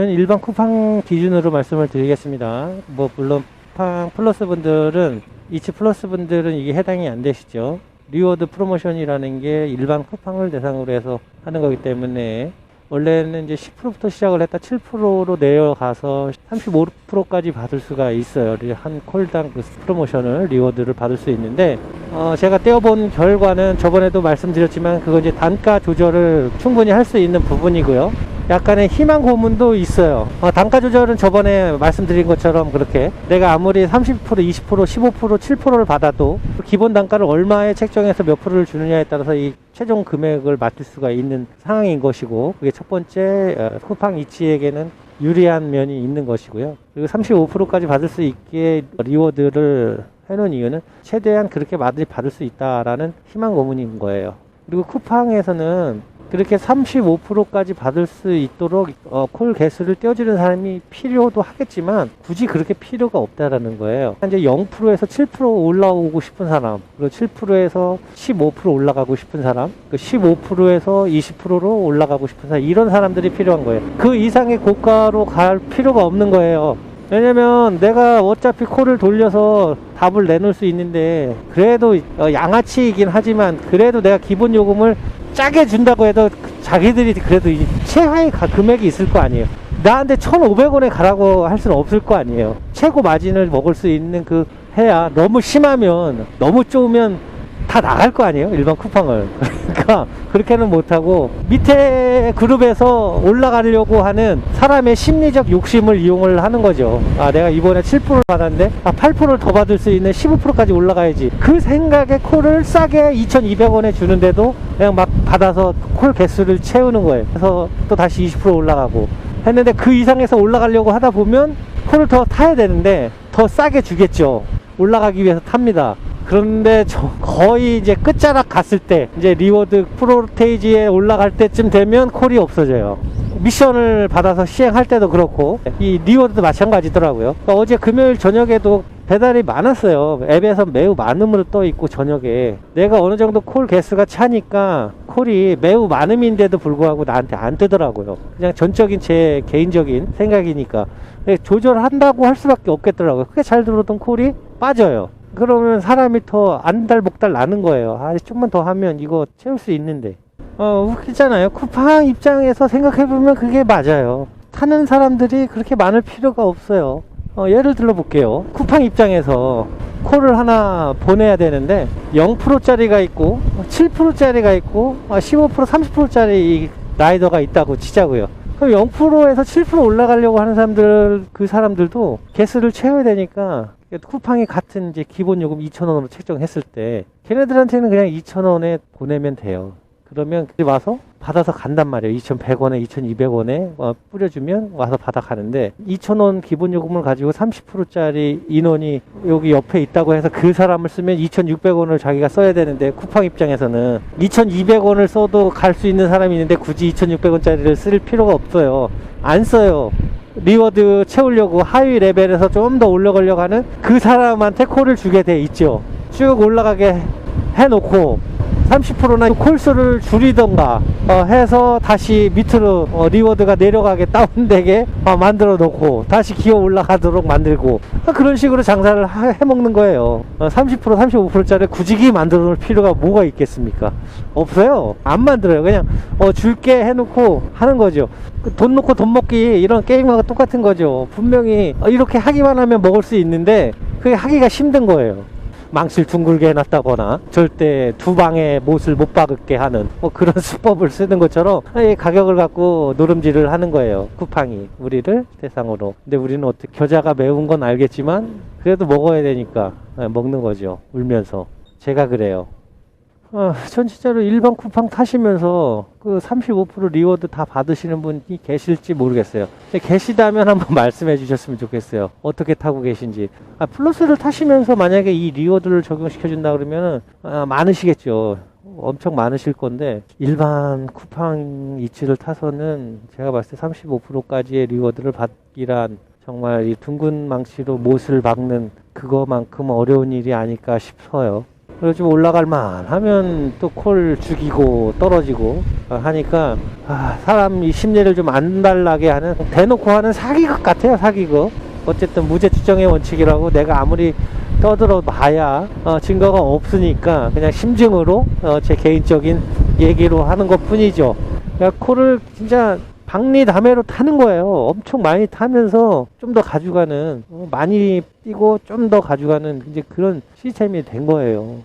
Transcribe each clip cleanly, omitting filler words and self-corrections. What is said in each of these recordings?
저는 일반 쿠팡 기준으로 말씀을 드리겠습니다. 물론 쿠팡 플러스 분들은, 이치 플러스 분들은 이게 해당이 안 되시죠. 리워드 프로모션이라는 게 일반 쿠팡을 대상으로 해서 하는 거기 때문에, 원래는 이제 10%부터 시작을 했다 7%로 내려가서 35%까지 받을 수가 있어요. 한 콜당 그 프로모션을, 리워드를 받을 수 있는데, 제가 떼어본 결과는 저번에도 말씀드렸지만, 그건 이제 단가 조절을 충분히 할 수 있는 부분이고요. 약간의 희망 고문도 있어요. 단가 조절은 저번에 말씀드린 것처럼 그렇게 내가 아무리 30%, 20%, 15%, 7%를 받아도 기본 단가를 얼마에 책정해서 몇 프로를 주느냐에 따라서 이 최종 금액을 맞출 수가 있는 상황인 것이고, 그게 첫 번째 쿠팡 이치에게는 유리한 면이 있는 것이고요. 그리고 35%까지 받을 수 있게 리워드를 해놓은 이유는 최대한 그렇게 많이 받을 수 있다라는 희망 고문인 거예요. 그리고 쿠팡에서는 그렇게 35%까지 받을 수 있도록 콜 개수를 떼어주는 사람이 필요도 하겠지만 굳이 그렇게 필요가 없다라는 거예요. 이제 0%에서 7% 올라오고 싶은 사람, 그리고 7%에서 15% 올라가고 싶은 사람, 15%에서 20%로 올라가고 싶은 사람, 이런 사람들이 필요한 거예요. 그 이상의 고가로 갈 필요가 없는 거예요. 왜냐면 내가 어차피 콜을 돌려서 답을 내놓을 수 있는데, 그래도 양아치이긴 하지만 그래도 내가 기본 요금을 짜게 준다고 해도 자기들이 그래도 최하의 금액이 있을 거 아니에요. 나한테 1,500원에 가라고 할 수는 없을 거 아니에요. 최고 마진을 먹을 수 있는 그 해야, 너무 심하면, 너무 좁으면 다 나갈 거 아니에요, 일반 쿠팡을. 그러니까 그렇게는 못하고 밑에 그룹에서 올라가려고 하는 사람의 심리적 욕심을 이용을 하는 거죠. 내가 이번에 7%를 받았는데 8%를 더 받을 수 있는 15%까지 올라가야지, 그 생각에 콜을 싸게 2,200원에 주는데도 그냥 막 받아서 콜 개수를 채우는 거예요. 그래서 또 다시 20% 올라가고 했는데, 그 이상에서 올라가려고 하다 보면 콜을 더 타야 되는데 더 싸게 주겠죠. 올라가기 위해서 탑니다. 그런데 거의 이제 끝자락 갔을 때, 이제 리워드 프로테이지에 올라갈 때쯤 되면 콜이 없어져요. 미션을 받아서 시행할 때도 그렇고, 이 리워드도 마찬가지더라고요. 그러니까 어제 금요일 저녁에도 배달이 많았어요. 앱에서 매우 많음으로 떠 있고, 저녁에 내가 어느 정도 콜 개수가 차니까 콜이 매우 많음인데도 불구하고 나한테 안 뜨더라고요. 그냥 전적인 제 개인적인 생각이니까 조절한다고 할 수밖에 없겠더라고요. 그게 잘 들어오던 콜이 빠져요. 그러면 사람이 더 안달복달 나는 거예요. 좀만 더 하면 이거 채울 수 있는데. 웃기잖아요. 쿠팡 입장에서 생각해보면 그게 맞아요. 타는 사람들이 그렇게 많을 필요가 없어요. 예를 들어 볼게요. 쿠팡 입장에서 콜을 하나 보내야 되는데 0%짜리가 있고 7%짜리가 있고 15%, 30%짜리 라이더가 있다고 치자고요. 그럼 0%에서 7% 올라가려고 하는 사람들, 그 사람들도 개수를 채워야 되니까, 쿠팡이 같은 이제 기본 요금 2,000원으로 책정했을 때 걔네들한테는 그냥 2,000원에 보내면 돼요. 그러면 와서 받아서 간단 말이에요. 2,100원에 2,200원에 뿌려주면 와서 받아가는데, 2,000원 기본 요금을 가지고 30%짜리 인원이 여기 옆에 있다고 해서 그 사람을 쓰면 2,600원을 자기가 써야 되는데, 쿠팡 입장에서는 2,200원을 써도 갈 수 있는 사람이 있는데 굳이 2,600원짜리를 쓸 필요가 없어요. 안 써요. 리워드 채우려고 하위 레벨에서 좀 더 올라가려고 하는 그 사람한테 콜을 주게 돼 있죠. 쭉 올라가게 해놓고 30%나 콜수를 줄이던가 해서 다시 밑으로 리워드가 내려가게 다운되게 만들어 놓고 다시 기어 올라가도록 만들고, 그런 식으로 장사를 해먹는 거예요. 30%, 35%짜리 굳이 만들어 놓을 필요가 뭐가 있겠습니까? 없어요. 안 만들어요. 그냥 줄게 해놓고 하는 거죠. 돈 놓고 돈 먹기, 이런 게임하고 똑같은 거죠. 분명히 이렇게 하기만 하면 먹을 수 있는데 그게 하기가 힘든 거예요. 망치를 둥글게 해놨다거나 절대 두 방에 못을 못 박게 하는 그런 수법을 쓰는 것처럼 가격을 갖고 노름질을 하는 거예요, 쿠팡이 우리를 대상으로. 근데 우리는 어떻게, 겨자가 매운 건 알겠지만 그래도 먹어야 되니까 먹는 거죠, 울면서. 제가 그래요. 전 진짜로 일반 쿠팡 타시면서 그 35% 리워드 다 받으시는 분이 계실지 모르겠어요. 계시다면 한번 말씀해 주셨으면 좋겠어요. 어떻게 타고 계신지. 플러스를 타시면서 만약에 이 리워드를 적용시켜 준다 그러면 많으시겠죠. 엄청 많으실 건데, 일반 쿠팡 이치를 타서는 제가 봤을 때 35%까지의 리워드를 받기란 정말 이 둥근 망치로 못을 박는 그거만큼 어려운 일이 아닐까 싶어요. 그리고 좀 올라갈 만 하면 또 콜 죽이고 떨어지고 하니까 사람 심리를 좀 안달나게 하는, 대놓고 하는 사기극 같아요. 사기극. 어쨌든 무죄 추정의 원칙이라고 내가 아무리 떠들어 봐야 증거가 없으니까 그냥 심증으로 제 개인적인 얘기로 하는 것 뿐이죠. 그러니까 콜을 진짜 박리다매로 타는 거예요. 엄청 많이 타면서 좀 더 가져가는, 많이 뛰고 좀 더 가져가는 이제 그런 시스템이 된 거예요.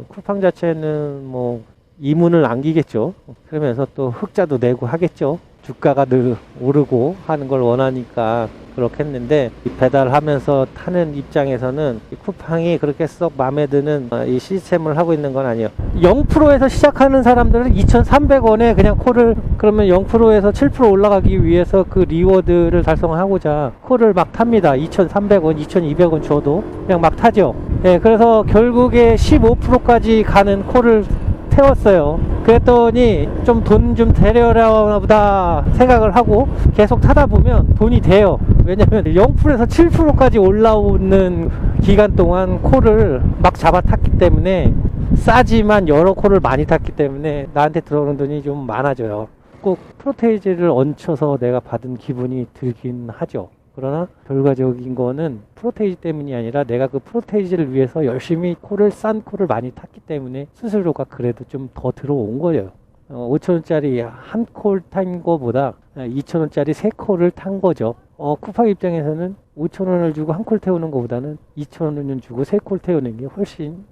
쿠팡 자체는 뭐 이문을 남기겠죠. 그러면서 또 흑자도 내고 하겠죠. 주가가 늘 오르고 하는 걸 원하니까 그렇겠는데, 이 배달하면서 타는 입장에서는 이 쿠팡이 그렇게 썩 마음에 드는 이 시스템을 하고 있는 건 아니에요. 0%에서 시작하는 사람들은 2,300원에 그냥 콜을, 그러면 0%에서 7% 올라가기 위해서 그 리워드를 달성하고자 콜을 막 탑니다. 2,300원, 2,200원 줘도 그냥 막 타죠. 예, 그래서 결국에 15%까지 가는 콜을 태웠어요. 그랬더니 좀 돈 좀 되려나 보다 생각을 하고 계속 타다 보면 돈이 돼요. 왜냐면 0%에서 7%까지 올라오는 기간 동안 콜을 막 잡아 탔기 때문에, 싸지만 여러 콜을 많이 탔기 때문에 나한테 들어오는 돈이 좀 많아져요. 꼭 프로테이지를 얹혀서 내가 받은 기분이 들긴 하죠. 그러나 결과적인 거는 프로테이지 때문이 아니라 내가 그 프로테이지를 위해서 열심히 싼 콜을 많이 탔기 때문에 수수료가 그래도 좀 더 들어온 거예요. 5,000원짜리 한 콜 탄 거보다 2,000원짜리 3콜을 탄 거죠. 쿠팡 입장에서는 5,000원을 주고 한 콜 태우는 것보다는 2,000원을 주고 3콜 태우는 게 훨씬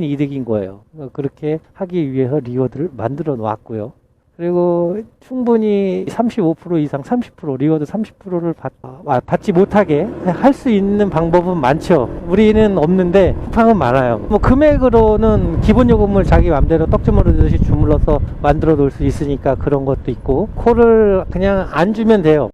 이득인 거예요. 그렇게 하기 위해서 리워드를 만들어 놨고요. 그리고 충분히 35% 이상, 30%, 리워드 30%를 받지 못하게 할 수 있는 방법은 많죠. 우리는 없는데 쿠팡은 많아요. 뭐 금액으로는 기본 요금을 자기 맘대로 떡주머니듯이 주물러서 만들어 놓을 수 있으니까 그런 것도 있고, 콜을 그냥 안 주면 돼요.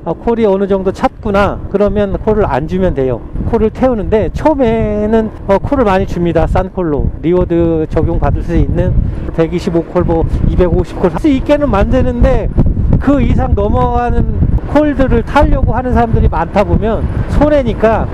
콜이 어느 정도 찼구나 그러면 콜을 안 주면 돼요. 콜을 태우는데 처음에는 콜을 많이 줍니다. 싼 콜로 리워드 적용 받을 수 있는 125콜, 뭐 250콜 할 수 있게는 만드는데, 그 이상 넘어가는 콜들을 타려고 하는 사람들이 많다 보면 손해니까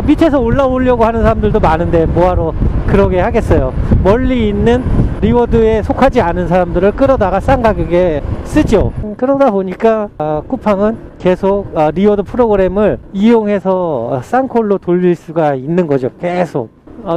밑에서 올라오려고 하는 사람들도 많은데 뭐하러 그러게 하겠어요. 멀리 있는 리워드에 속하지 않은 사람들을 끌어다가 싼 가격에 쓰죠. 그러다 보니까 쿠팡은 계속 리워드 프로그램을 이용해서 싼 콜로 돌릴 수가 있는 거죠. 계속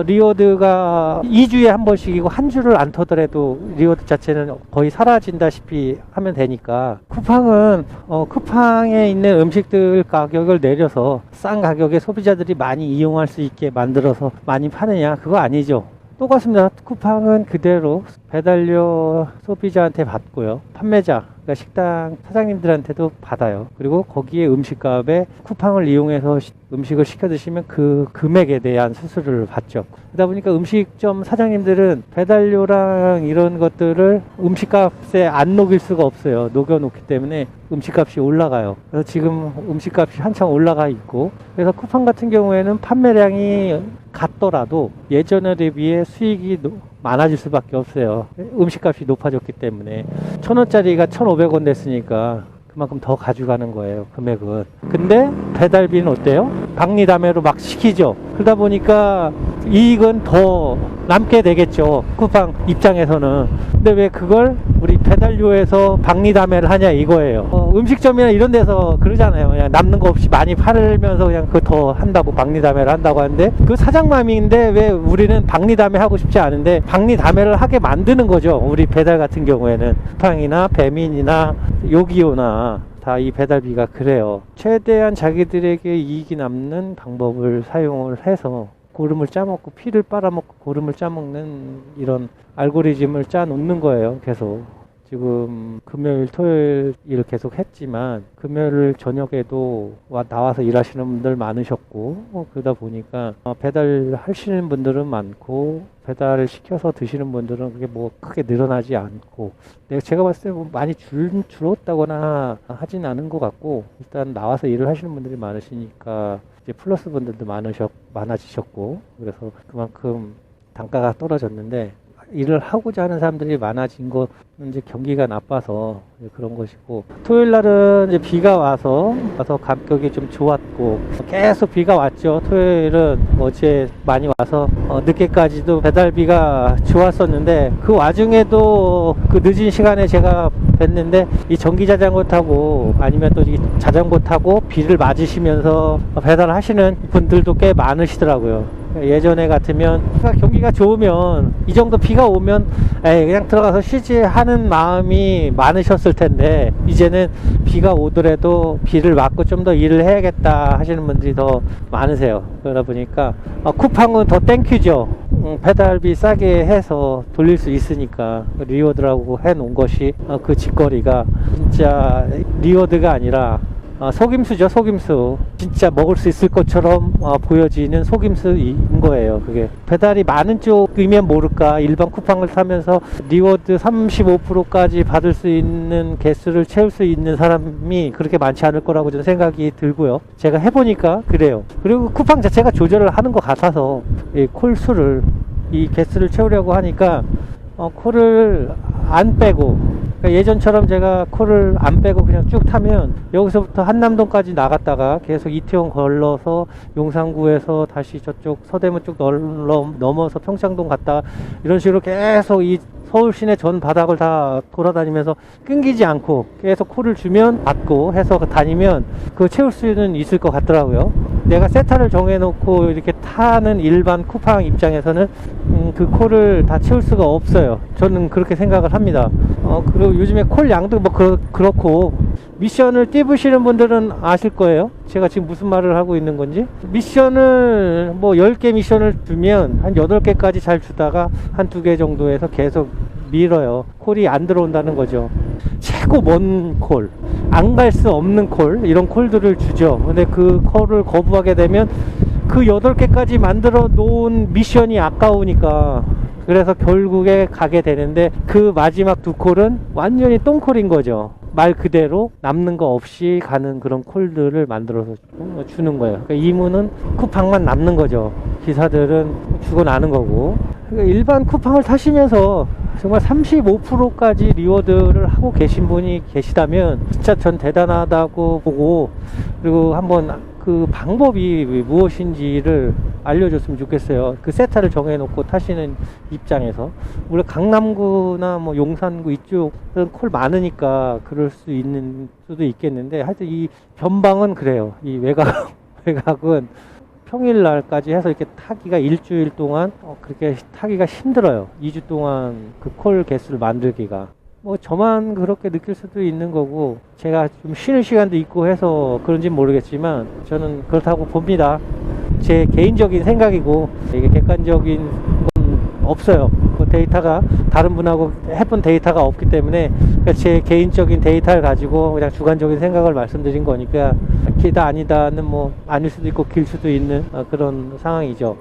리워드가 2주에 한 번씩이고 한 주를 안 터더라도 리워드 자체는 거의 사라진다시피 하면 되니까, 쿠팡은 쿠팡에 있는 음식들 가격을 내려서 싼 가격에 소비자들이 많이 이용할 수 있게 만들어서 많이 파느냐, 그거 아니죠. 똑같습니다. 쿠팡은 그대로 배달료 소비자한테 받고요, 판매자, 그러니까 식당 사장님들한테도 받아요. 그리고 거기에 음식값에 쿠팡을 이용해서 음식을 시켜 드시면 그 금액에 대한 수수료를 받죠. 그러다 보니까 음식점 사장님들은 배달료랑 이런 것들을 음식값에 안 녹일 수가 없어요. 녹여놓기 때문에 음식값이 올라가요. 그래서 지금 음식값이 한창 올라가 있고, 그래서 쿠팡 같은 경우에는 판매량이 같더라도 예전에 비해 수익이 많아질 수밖에 없어요. 음식값이 높아졌기 때문에 1,000원짜리가 1,500원 됐으니까 그만큼 더 가져가는 거예요, 금액은. 근데 배달비는 어때요? 박리다매로 막 시키죠. 그러다 보니까 이익은 더 남게 되겠죠, 쿠팡 입장에서는. 근데 왜 그걸 우리 배달료에서 박리다매를 하냐 이거예요. 음식점이나 이런 데서 그러잖아요. 그냥 남는 거 없이 많이 팔면서 그냥 그거 더 한다고 박리다매를 한다고 하는데, 그 사장 마음인데 왜 우리는 박리다매 하고 싶지 않은데 박리다매를 하게 만드는 거죠. 우리 배달 같은 경우에는 쿠팡이나 배민이나 요기요나 다 이 배달비가 그래요. 최대한 자기들에게 이익이 남는 방법을 사용을 해서 고름을 짜먹고, 피를 빨아먹고 고름을 짜먹는 이런 알고리즘을 짜 놓는 거예요. 계속 지금 금요일 토요일 일 계속 했지만 금요일 저녁에도 나와서 일하시는 분들 많으셨고, 그러다 보니까 배달 하시는 분들은 많고 배달을 시켜서 드시는 분들은 그게 뭐 크게 늘어나지 않고, 제가 봤을 때 뭐 많이 줄었다거나 하진 않은 것 같고, 일단 나와서 일을 하시는 분들이 많으시니까 이제 플러스 분들도 많아지셨고, 그래서 그만큼 단가가 떨어졌는데, 일을 하고자 하는 사람들이 많아진 건 이제 경기가 나빠서 그런 것이고, 토요일 날은 이제 비가 와서 감격이 좀 좋았고, 계속 비가 왔죠. 토요일은 어제 많이 와서 늦게까지도 배달비가 좋았었는데, 그 와중에도 그 늦은 시간에 제가 뵀는데 이 전기 자전거 타고 아니면 또 이 자전거 타고 비를 맞으시면서 배달하시는 분들도 꽤 많으시더라고요. 예전에 같으면 경기가 좋으면, 이 정도 비가 오면 그냥 들어가서 쉬지 하는 마음이 많으셨을 텐데, 이제는 비가 오더라도 비를 맞고 좀 더 일을 해야겠다 하시는 분들이 더 많으세요. 그러다 보니까 쿠팡은 더 땡큐죠. 배달비 싸게 해서 돌릴 수 있으니까. 리워드라고 해놓은 것이 그 직거리가 진짜 리워드가 아니라 속임수죠. 속임수. 진짜 먹을 수 있을 것처럼 보여지는 속임수인 거예요. 그게 배달이 많은 쪽이면 모를까, 일반 쿠팡을 타면서 리워드 35%까지 받을 수 있는 개수를 채울 수 있는 사람이 그렇게 많지 않을 거라고 저는 생각이 들고요. 제가 해보니까 그래요. 그리고 쿠팡 자체가 조절을 하는 것 같아서 이 콜 수를, 이 개수를 채우려고 하니까 콜을 안 빼고, 그러니까 예전처럼 제가 콜을 안 빼고 그냥 쭉 타면 여기서부터 한남동까지 나갔다가 계속 이태원 걸러서 용산구에서 다시 저쪽 서대문 쪽 넘어서 평창동 갔다, 이런 식으로 계속 이 서울 시내 전 바닥을 다 돌아다니면서 끊기지 않고 계속 콜을 주면 받고 해서 다니면 그 채울 수는 있을 것 같더라고요. 내가 세타를 정해놓고 이렇게 타는 일반 쿠팡 입장에서는 그 콜을 다 채울 수가 없어요. 저는 그렇게 생각을 합니다. 그리고 요즘에 콜 양도 뭐 그렇고, 미션을 띄우시는 분들은 아실 거예요. 제가 지금 무슨 말을 하고 있는 건지. 미션을 뭐 10개 미션을 주면 한 8개까지 잘 주다가 한 2개 정도에서 계속 밀어요. 콜이 안 들어온다는 거죠. 최고 먼 콜, 안 갈 수 없는 콜, 이런 콜들을 주죠. 근데 그 콜을 거부하게 되면 그 8개까지 만들어 놓은 미션이 아까우니까, 그래서 결국에 가게 되는데, 그 마지막 2콜은 완전히 똥콜인 거죠. 말 그대로 남는 거 없이 가는 그런 콜들을 만들어서 주는 거예요. 그러니까 이문은 쿠팡만 남는 거죠. 기사들은 죽어나는 거고. 그러니까 일반 쿠팡을 타시면서 정말 35%까지 리워드를 하고 계신 분이 계시다면 진짜 전 대단하다고 보고, 그리고 한번 그 방법이 무엇인지를 알려줬으면 좋겠어요. 그 세타를 정해놓고 타시는 입장에서. 물론 강남구나 뭐 용산구 이쪽은 콜 많으니까 그럴 수 있는 수도 있겠는데, 하여튼 이 변방은 그래요. 이 외곽은 평일날까지 해서 이렇게 타기가 일주일 동안 그렇게 타기가 힘들어요. 2주 동안 그 콜 개수를 만들기가. 뭐 저만 그렇게 느낄 수도 있는 거고, 제가 좀 쉬는 시간도 있고 해서 그런지 모르겠지만 저는 그렇다고 봅니다. 제 개인적인 생각이고, 이게 객관적인 건 없어요. 그 데이터가 다른 분하고 해본 데이터가 없기 때문에, 그러니까 제 개인적인 데이터를 가지고 그냥 주관적인 생각을 말씀드린 거니까, 기다 아니다는 뭐 아닐 수도 있고 길 수도 있는 그런 상황이죠.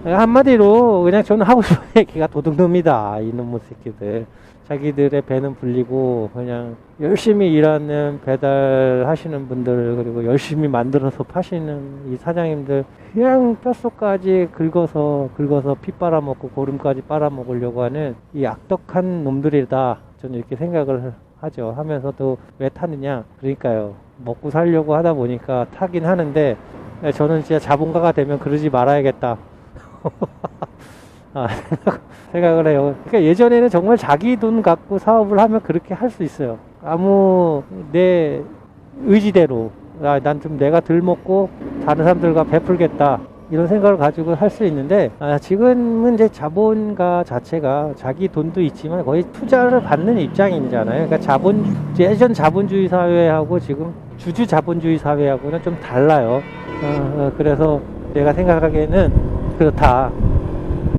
한마디로 그냥 저는 하고 싶은 얘기가 도둑놈이다, 이놈의 새끼들. 자기들의 배는 불리고 그냥 열심히 일하는 배달 하시는 분들, 그리고 열심히 만들어서 파시는 이 사장님들, 그냥 뼛속까지 긁어서 피 빨아먹고 고름까지 빨아먹으려고 하는 이 악덕한 놈들이다, 저는 이렇게 생각을 하죠. 하면서도 왜 타느냐, 그러니까요, 먹고 살려고 하다 보니까 타긴 하는데, 저는 진짜 자본가가 되면 그러지 말아야겠다 생각을 해요. 그러니까 예전에는 정말 자기 돈 갖고 사업을 하면 그렇게 할 수 있어요. 아무 내 의지대로, 난 좀 내가 덜 먹고 다른 사람들과 베풀겠다, 이런 생각을 가지고 할 수 있는데, 지금은 이제 자본가 자체가 자기 돈도 있지만 거의 투자를 받는 입장이잖아요. 그러니까 예전 자본주의 사회하고 지금 주주 자본주의 사회하고는 좀 달라요. 그래서 내가 생각하기에는 그렇다.